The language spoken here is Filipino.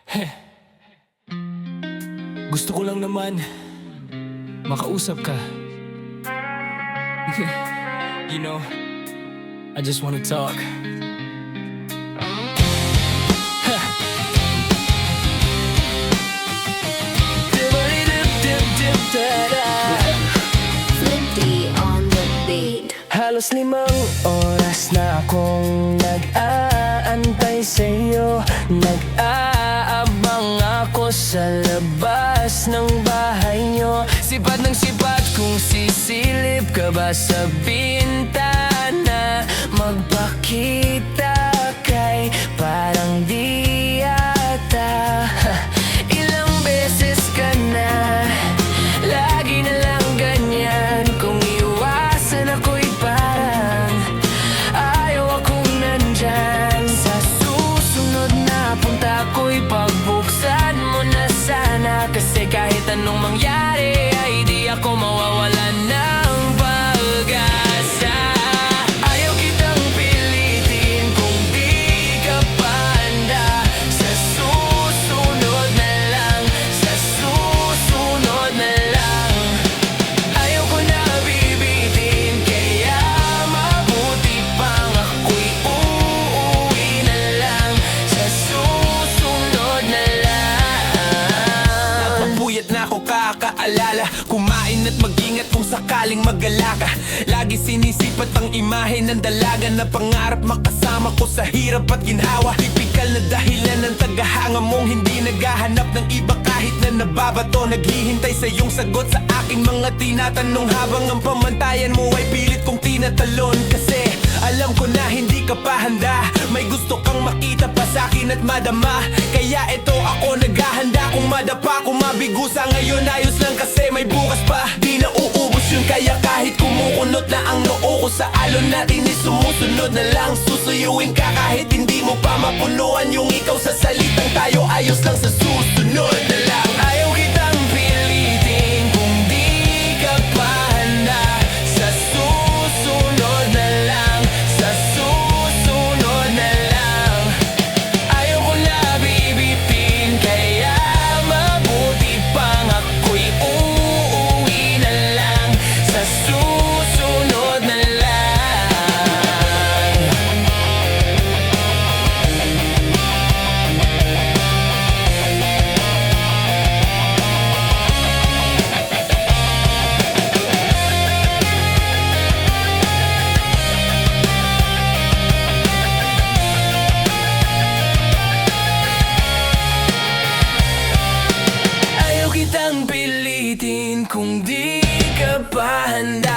Heh. Gusto ko lang naman makausap ka. You know, I just wanna talk. Flinty on the beat. Halos 5 oras na akong nag-aantay sa'yo. Nag-aabang ako sa labas ng bahay nyo. Sipat ng sipat kung sisilip ka ba sa bintana. Magpakita kay parang di yata. Ilang beses ka na, lagi na lang ganyan. Kung iwasan ako'y parang ayaw akong nandyan. Sa susunod na punta ko'y pagbuksan mo na sana. Kasi kahit anong mangyari ay di ako mawawalan ng pag-asa. Ayaw kitang pilitin kung di ka pa handa. Sa susunod na lang, sa susunod na lang. Ayaw ko na bibitin, kaya mabuti pang ako'y uuwi na lang. Sa susunod na lang. Napapuyat na ako kakaalala. Kumain at mag-ingat kung sakaling mag-ala ka. Lagi sinisipat ang imahe ng dalaga na pangarap makasama ko sa hirap at ginhawa. Tipikal na dahilan ng tagahanga mong hindi naghahanap ng iba kahit na nababato. Naghihintay sa iyong sagot sa aking mga tinatanong, habang ang pamantayan mo ay pilit kong tinatalon. Kasi alam ko na hindi ka pa handa. May gusto kang makita pa sa'kin at madama. Kaya ito ako naghahanda. Kung madapa, kung mabigo sa ngayon, ayos lang kasi may bukas pa. Di na uubos yun, kaya kahit kumukunot na ang noo ko sa alon natin, sumusunod na lang. Susuyuin ka kahit hindi mo pa mapunuan yung ikaw sa salitang tayo. Ayos lang sa susunod na lang. Ayaw kitang pilitin kung di ka pa handa. Sa susunod na lang, sa susunod na lang. Ayaw ko na bibitin, kaya mabuti pang ako'y uuwi na lang. Sa susunod na lang. Ayaw kitang pilitin kung di ka pa handa.